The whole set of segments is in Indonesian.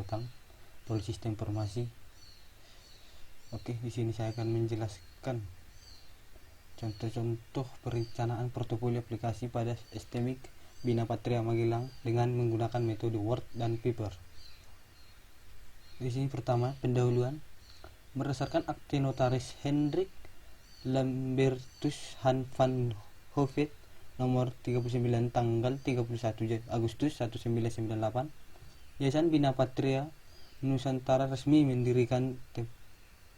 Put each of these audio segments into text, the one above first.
datang, polisistem informasi. Oke, di sini saya akan menjelaskan contoh-contoh perencanaan portofolio aplikasi pada STMIC Bina Patria Magelang dengan menggunakan metode Word dan Paper. Di sini pertama, pendahuluan. Berdasarkan akte notaris Hendrik Lambertus Han van Hovet nomor 39 tanggal 31 Agustus 1998, Yayasan Bina Patria Nusantara resmi mendirikan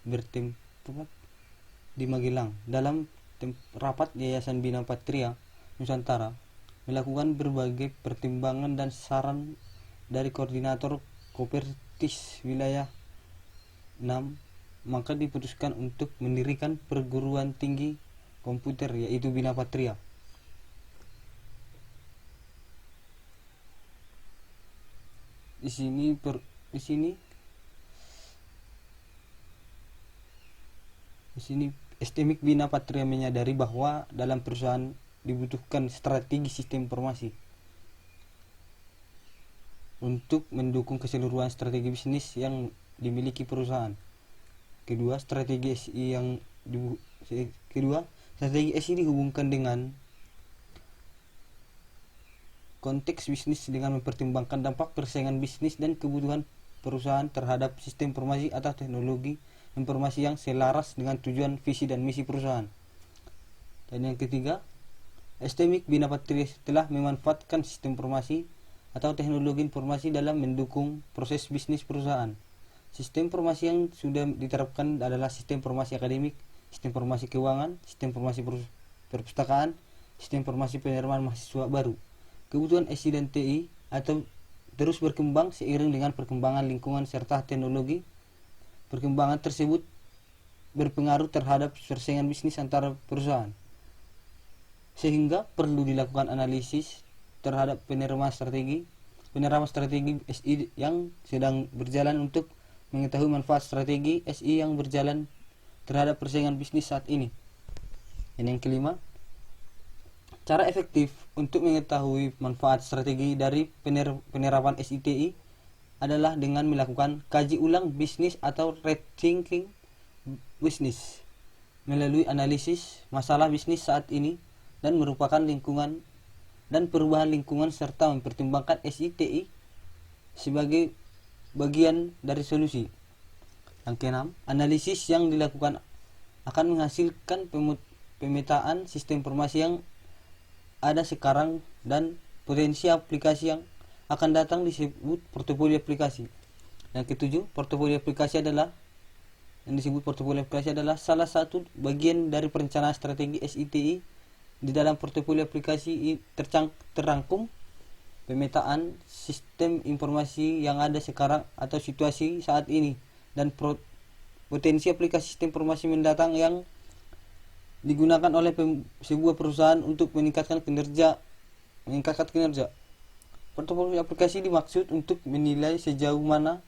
bertempat di Magelang. Dalam rapat Yayasan Bina Patria Nusantara melakukan berbagai pertimbangan dan saran dari koordinator Kopertis wilayah 6, maka diputuskan untuk mendirikan perguruan tinggi komputer, yaitu Bina Patria. Di sini STMIC Bina Patria menyadari bahwa dalam perusahaan dibutuhkan strategi sistem informasi untuk mendukung keseluruhan strategi bisnis yang dimiliki perusahaan. Strategi SI dihubungkan dengan konteks bisnis dengan mempertimbangkan dampak persaingan bisnis dan kebutuhan perusahaan terhadap sistem informasi atau teknologi informasi yang selaras dengan tujuan, visi, dan misi perusahaan. Dan yang ketiga, STMIC Bina Patria telah memanfaatkan sistem informasi atau teknologi informasi dalam mendukung proses bisnis perusahaan. Sistem informasi yang sudah diterapkan adalah sistem informasi akademik, sistem informasi keuangan, sistem informasi perpustakaan, sistem informasi penerimaan mahasiswa baru. Kebutuhan SI dan TI atau terus berkembang seiring dengan perkembangan lingkungan serta teknologi. Perkembangan tersebut berpengaruh terhadap persaingan bisnis antara perusahaan, sehingga perlu dilakukan analisis terhadap penerapan strategi SI yang sedang berjalan untuk mengetahui manfaat strategi SI yang berjalan terhadap persaingan bisnis saat ini. Dan yang kelima, cara efektif untuk mengetahui manfaat strategi dari penerapan SITI adalah dengan melakukan kaji ulang bisnis atau rethinking bisnis melalui analisis masalah bisnis saat ini dan merupakan lingkungan dan perubahan lingkungan serta mempertimbangkan SITI sebagai bagian dari solusi. Yang keenam, analisis yang dilakukan akan menghasilkan pemetaan sistem informasi yang ada sekarang dan potensi aplikasi yang akan datang disebut portofolio aplikasi. Yang ketujuh, portofolio aplikasi adalah salah satu bagian dari perencanaan strategi SITI. Di dalam portofolio aplikasi terangkum pemetaan sistem informasi yang ada sekarang atau situasi saat ini dan potensi aplikasi sistem informasi mendatang yang digunakan oleh sebuah perusahaan untuk meningkatkan kinerja. Portofolio aplikasi dimaksud untuk menilai sejauh mana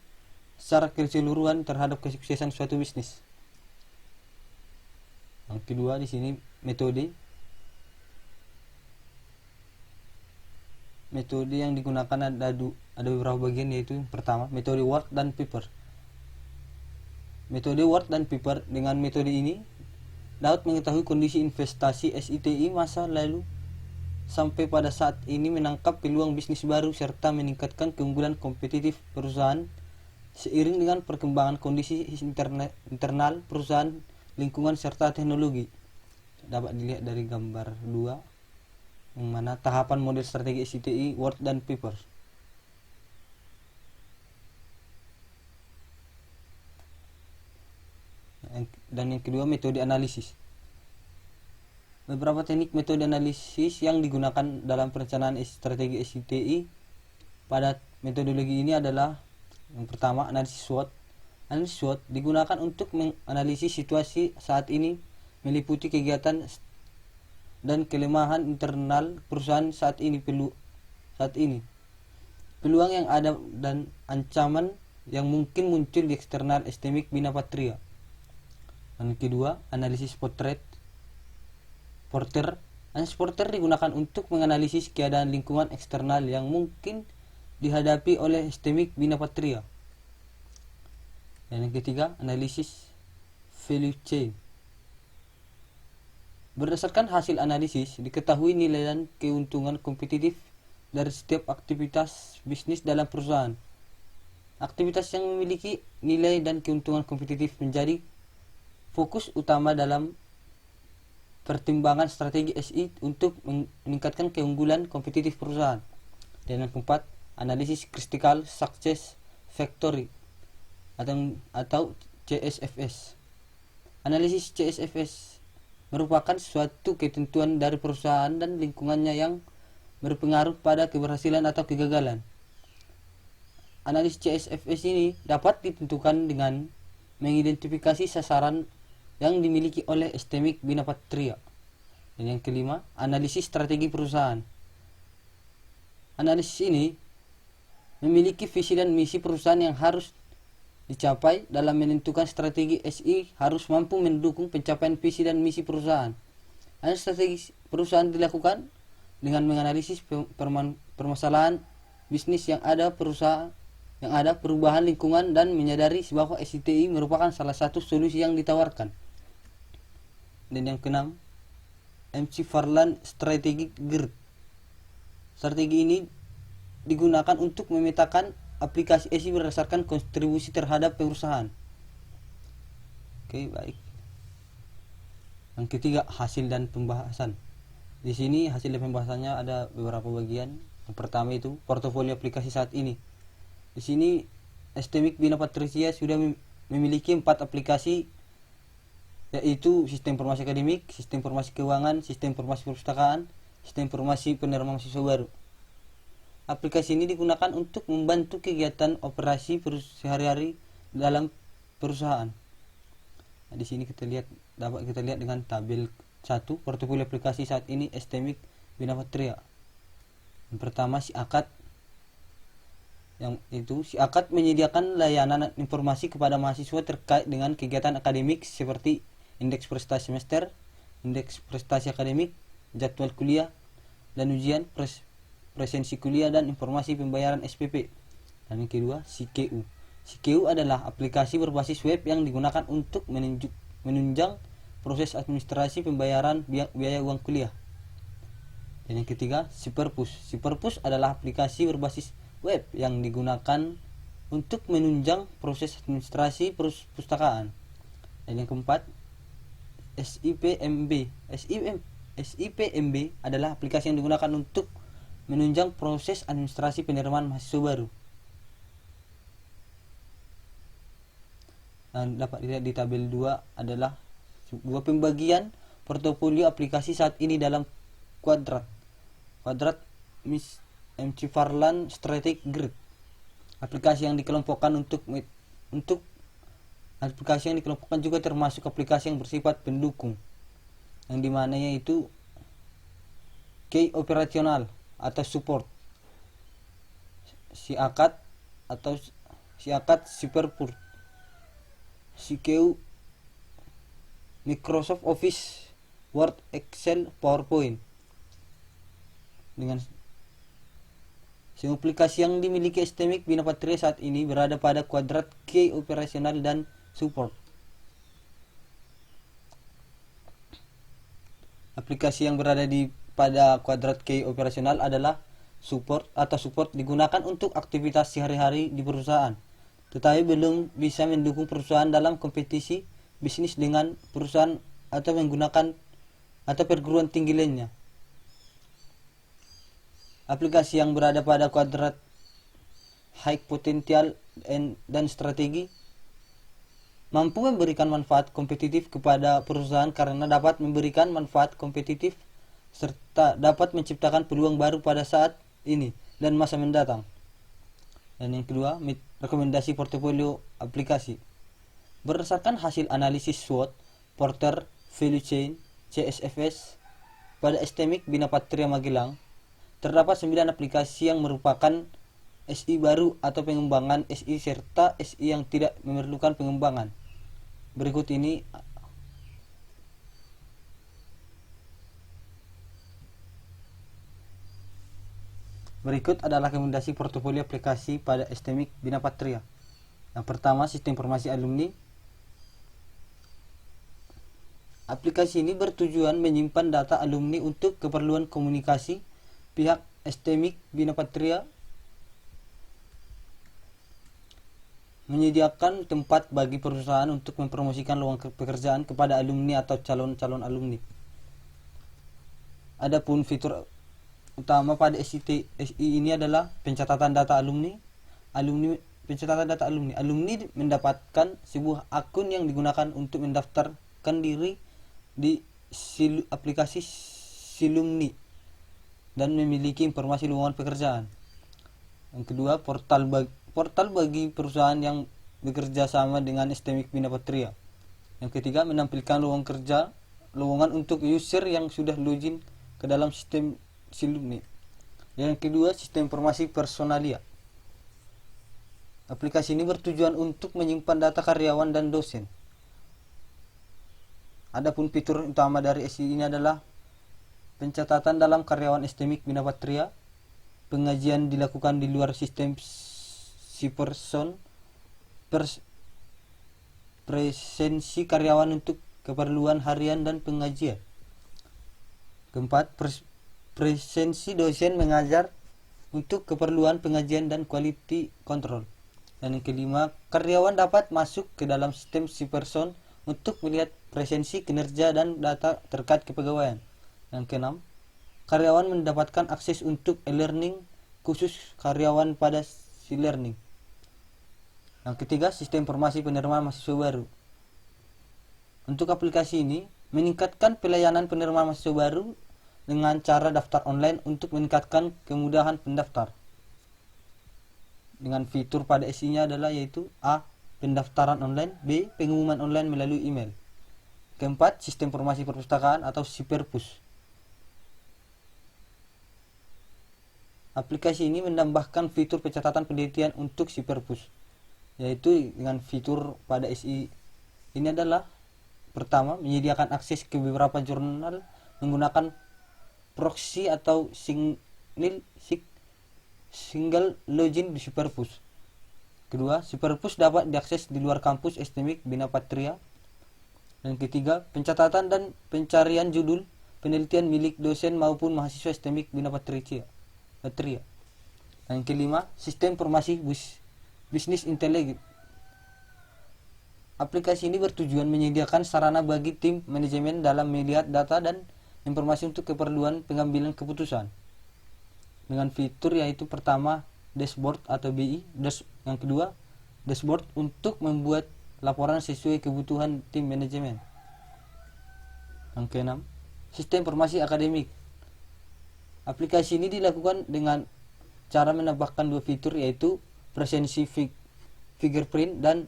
secara keseluruhan terhadap kesuksesan suatu bisnis. Yang kedua di sini metode yang digunakan ada beberapa bagian, yaitu pertama, metode Word dan Paper. Metode Word dan Paper, dengan metode ini dapat mengetahui kondisi investasi SITI masa lalu sampai pada saat ini, menangkap peluang bisnis baru serta meningkatkan keunggulan kompetitif perusahaan seiring dengan perkembangan kondisi internal perusahaan, lingkungan serta teknologi. Dapat dilihat dari gambar 2 yang mana tahapan model strategi SITI, Word dan Paper. Dan yang kedua, metode analisis. Beberapa teknik metode analisis yang digunakan dalam perencanaan strategi SITI pada metodologi ini adalah yang pertama, analisis SWOT. Analisis SWOT digunakan untuk menganalisis situasi saat ini, meliputi kegiatan dan kelemahan internal perusahaan saat ini, peluang yang ada dan ancaman yang mungkin muncul di eksternal STMIC Bina Patria. Yang kedua, analisis Porter. Analisis Porter digunakan untuk menganalisis keadaan lingkungan eksternal yang mungkin dihadapi oleh STMIC Bina Patria. Dan yang ketiga, analisis value chain. Berdasarkan hasil analisis, diketahui nilai dan keuntungan kompetitif dari setiap aktivitas bisnis dalam perusahaan. Aktivitas yang memiliki nilai dan keuntungan kompetitif menjadi fokus utama dalam pertimbangan strategi SI untuk meningkatkan keunggulan kompetitif perusahaan. Dan yang keempat, analisis critical success factor atau CSFS. Analisis CSFS merupakan suatu ketentuan dari perusahaan dan lingkungannya yang berpengaruh pada keberhasilan atau kegagalan. Analisis CSFS ini dapat ditentukan dengan mengidentifikasi sasaran yang dimiliki oleh Epistemic Binapatria. Dan yang kelima, analisis strategi perusahaan. Analisis ini memiliki visi dan misi perusahaan yang harus dicapai. Dalam menentukan strategi SI harus mampu mendukung pencapaian visi dan misi perusahaan. Analisis strategi perusahaan dilakukan dengan menganalisis permasalahan bisnis yang ada, perubahan lingkungan, dan menyadari bahwa SITI merupakan salah satu solusi yang ditawarkan. Dan yang keenam, McFarland Strategic Grid. Strategi ini digunakan untuk memetakan aplikasi SI berdasarkan kontribusi terhadap perusahaan. Oke, baik. Yang ketiga, hasil dan pembahasan. Di sini hasil dan pembahasannya ada beberapa bagian. Yang pertama itu portofolio aplikasi saat ini. Di sini Epistemic Binapatria sudah memiliki 4 aplikasi, yaitu sistem informasi akademik, sistem informasi keuangan, sistem informasi perpustakaan, sistem informasi penerima mahasiswa baru. Aplikasi ini digunakan untuk membantu kegiatan operasi sehari-hari dalam perusahaan. Nah, di sini dapat kita lihat dengan tabel 1 portofolio aplikasi saat ini Epistemic Binapatria. Yang pertama, SIAKAD. Yang itu, SIAKAD menyediakan layanan informasi kepada mahasiswa terkait dengan kegiatan akademik seperti indeks prestasi semester, indeks prestasi akademik, jadwal kuliah dan ujian, presensi kuliah, dan informasi pembayaran SPP. Dan yang kedua, CKU. CKU adalah aplikasi berbasis web yang digunakan untuk menunjang proses administrasi pembayaran biaya uang kuliah. Dan yang ketiga, Superpus. Superpus adalah aplikasi berbasis web yang digunakan untuk menunjang proses administrasi perpustakaan. Dan yang keempat, SIPMB. SIPMB adalah aplikasi yang digunakan untuk menunjang proses administrasi penerimaan mahasiswa baru. Dan dapat dilihat di tabel 2 adalah sebuah pembagian portofolio aplikasi saat ini dalam kuadrat McFarland Strategic Grid. Aplikasi yang dikelompokkan aplikasi yang dikelompokkan juga termasuk aplikasi yang bersifat pendukung, yang dimana yaitu key operasional atau support, SIAKAD atau SIAKAD Superpur, CKU Microsoft Office, Word, Excel, PowerPoint. Dengan semua aplikasi yang dimiliki Epistemic Binapatria saat ini berada pada kuadrat key operasional dan support. Aplikasi yang berada pada kuadrat key operasional adalah support digunakan untuk aktivitas sehari-hari di perusahaan, tetapi belum bisa mendukung perusahaan dalam kompetisi bisnis dengan perusahaan atau menggunakan atau perguruan tinggi lainnya. Aplikasi yang berada pada kuadrat high potential dan strategi mampu memberikan manfaat kompetitif kepada perusahaan karena dapat memberikan manfaat kompetitif serta dapat menciptakan peluang baru pada saat ini dan masa mendatang. Dan yang kedua, rekomendasi portofolio aplikasi. Berdasarkan hasil analisis SWOT, Porter Value Chain, CSFS, pada Epistemic Binapatria Magelang, terdapat 9 aplikasi yang merupakan SI baru atau pengembangan SI serta SI yang tidak memerlukan pengembangan. Berikut adalah rekomendasi portofolio aplikasi pada Epistemic Binapatria. Yang pertama, sistem informasi alumni. Aplikasi ini bertujuan menyimpan data alumni untuk keperluan komunikasi pihak STMIK Bina Patria, menyediakan tempat bagi perusahaan untuk mempromosikan lowongan pekerjaan kepada alumni atau calon-calon alumni. Adapun fitur utama pada SI ini adalah pencatatan data alumni. Pencatatan data alumni. Alumni mendapatkan sebuah akun yang digunakan untuk mendaftarkan diri di aplikasi Silumni dan memiliki informasi lowongan pekerjaan. Yang kedua, portal bagi perusahaan yang bekerja sama dengan STMIK Bina Patria. Yang ketiga, menampilkan lowongan untuk user yang sudah login ke dalam sistem Silumni. Yang kedua, sistem informasi personalia. Aplikasi ini bertujuan untuk menyimpan data karyawan dan dosen. Adapun fitur utama dari SI ini adalah pencatatan dalam karyawan STMIK Bina Patria. Pengajian dilakukan di luar sistem Siperson. Presensi karyawan untuk keperluan harian dan pengajian. Keempat, presensi dosen mengajar untuk keperluan pengajian dan quality control. Dan yang kelima, karyawan dapat masuk ke dalam sistem Siperson untuk melihat presensi kinerja dan data terkait kepegawaian. Yang keenam, karyawan mendapatkan akses untuk e-learning khusus karyawan pada si-learning. Yang ketiga, sistem informasi penerimaan mahasiswa baru. Untuk aplikasi ini meningkatkan pelayanan penerimaan mahasiswa baru dengan cara daftar online untuk meningkatkan kemudahan pendaftar. Dengan fitur pada SI-nya adalah yaitu A. Pendaftaran online. B. Pengumuman online melalui email. Keempat, sistem informasi perpustakaan atau Siperpus. Aplikasi ini menambahkan fitur pencatatan penelitian untuk Siperpus, yaitu dengan fitur pada SI ini adalah pertama, menyediakan akses ke beberapa jurnal menggunakan proxy atau single login di Siperpus. Kedua, Siperpus dapat diakses di luar kampus STMIK Bina Patria. Dan ketiga, pencatatan dan pencarian judul penelitian milik dosen maupun mahasiswa STMIK Bina Patria. Dan kelima, sistem informasi bisnis intelijen. Aplikasi ini bertujuan menyediakan sarana bagi tim manajemen dalam melihat data dan informasi untuk keperluan pengambilan keputusan. Dengan fitur yaitu pertama, dashboard atau BI, yang kedua, dashboard untuk membuat laporan sesuai kebutuhan tim manajemen. Yang keenam, sistem informasi akademik. Aplikasi ini dilakukan dengan cara menambahkan dua fitur yaitu presensi fingerprint dan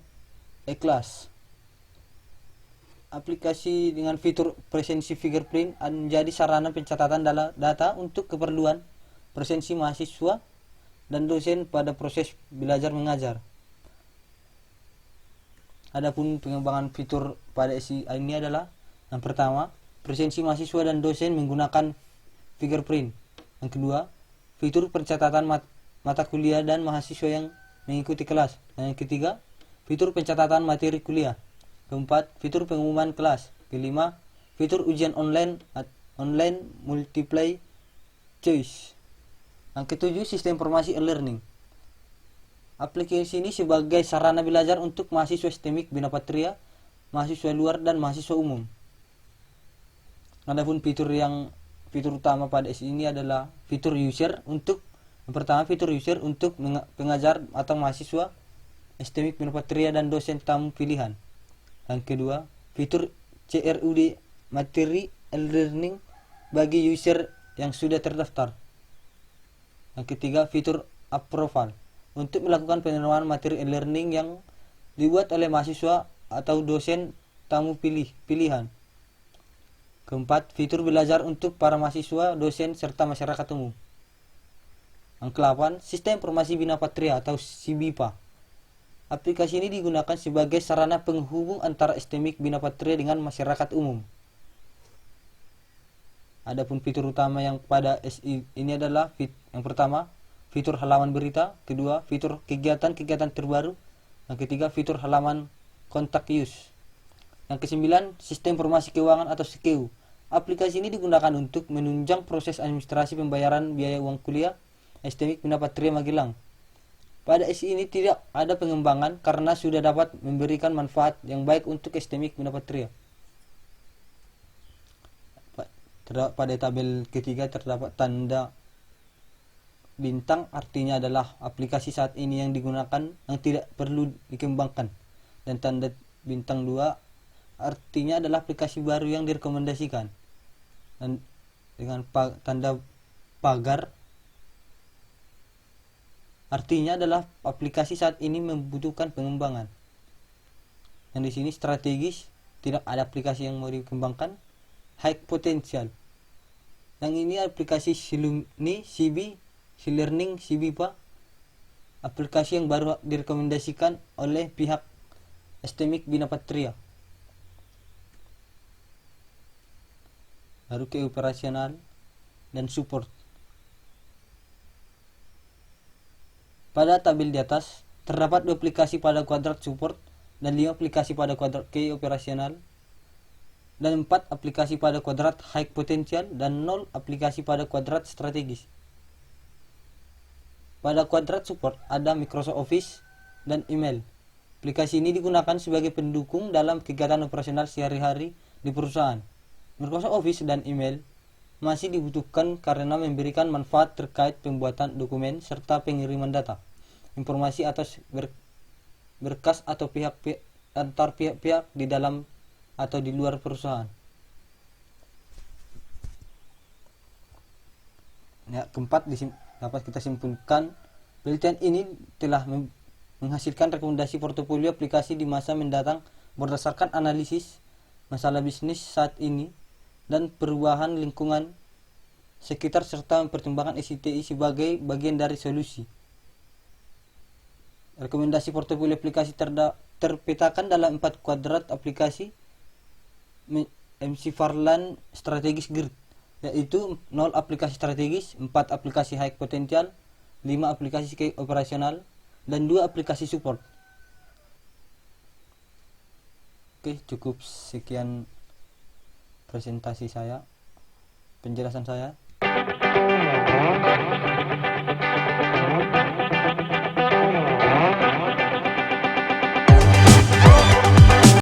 e-class. Aplikasi dengan fitur presensi fingerprint menjadi sarana pencatatan data untuk keperluan presensi mahasiswa dan dosen pada proses belajar mengajar. Adapun pengembangan fitur pada SI ini adalah yang pertama, presensi mahasiswa dan dosen menggunakan fingerprint. Yang kedua, fitur pencatatan mata kuliah dan mahasiswa yang mengikuti kelas. Dan yang ketiga, fitur pencatatan materi kuliah. Keempat, fitur pengumuman kelas. Kelima, fitur ujian online multiple choice. Yang ketujuh, sistem informasi e-learning. Aplikasi ini sebagai sarana belajar untuk mahasiswa STMIK Bina Patria, mahasiswa luar dan mahasiswa umum. Adapun fitur utama pada SI ini adalah fitur user untuk yang pertama, fitur user untuk pengajar atau mahasiswa STMIK Bina Patria dan dosen tamu pilihan. Yang kedua, fitur CRUD materi e-learning bagi user yang sudah terdaftar. Yang ketiga, fitur approval untuk melakukan penerimaan materi e-learning yang dibuat oleh mahasiswa atau dosen tamu pilihan. Keempat, fitur belajar untuk para mahasiswa, dosen, serta masyarakat umum. Yang ke-8, sistem informasi Bina Patria atau SIBIPA. Aplikasi ini digunakan sebagai sarana penghubung antara STMIK Bina Patria dengan masyarakat umum. Adapun fitur utama yang pada SI ini adalah yang pertama, fitur halaman berita. Kedua, fitur kegiatan terbaru. Yang ketiga, fitur halaman contact use. Yang kesembilan, sistem informasi keuangan atau SKEU. Aplikasi ini digunakan untuk menunjang proses administrasi pembayaran biaya uang kuliah STMIK Bina Patria Magelang. Pada SI ini tidak ada pengembangan karena sudah dapat memberikan manfaat yang baik untuk STMIK Bina Patria. Pada tabel ketiga terdapat tanda bintang, artinya adalah aplikasi saat ini yang digunakan yang tidak perlu dikembangkan. Dan tanda bintang 2 artinya adalah aplikasi baru yang direkomendasikan. Dan dengan tanda pagar artinya adalah aplikasi saat ini membutuhkan pengembangan. Dan di sini strategis, tidak ada aplikasi yang mau dikembangkan. High potential. Yang ini aplikasi Silumni CB, Learning CBPA, aplikasi yang baru direkomendasikan oleh pihak STMIK Bina Patria. Baru ke operasional dan support. Pada tabel di atas terdapat 2 aplikasi pada kuadrat support dan 5 aplikasi pada kuadrat ke operasional dan 4 aplikasi pada kuadrat high potential dan 0 aplikasi pada kuadrat strategis. Pada kuadrat support ada Microsoft Office dan email. Aplikasi ini digunakan sebagai pendukung dalam kegiatan operasional sehari-hari di perusahaan. Microsoft Office dan email masih dibutuhkan karena memberikan manfaat terkait pembuatan dokumen serta pengiriman data, informasi atas berkas atau antar pihak-pihak di dalam atau di luar perusahaan. Ya, keempat dapat kita simpulkan, penelitian ini telah menghasilkan rekomendasi portofolio aplikasi di masa mendatang berdasarkan analisis masalah bisnis saat ini dan perubahan lingkungan sekitar serta mempertimbangkan SITI sebagai bagian dari solusi. Rekomendasi portofolio aplikasi terpetakan dalam 4 kuadrat aplikasi MC Farland strategis GRID, yaitu 0 aplikasi strategis, 4 aplikasi high potential, 5 aplikasi operasional, dan 2 aplikasi support. Oke, cukup sekian presentasi saya, penjelasan saya.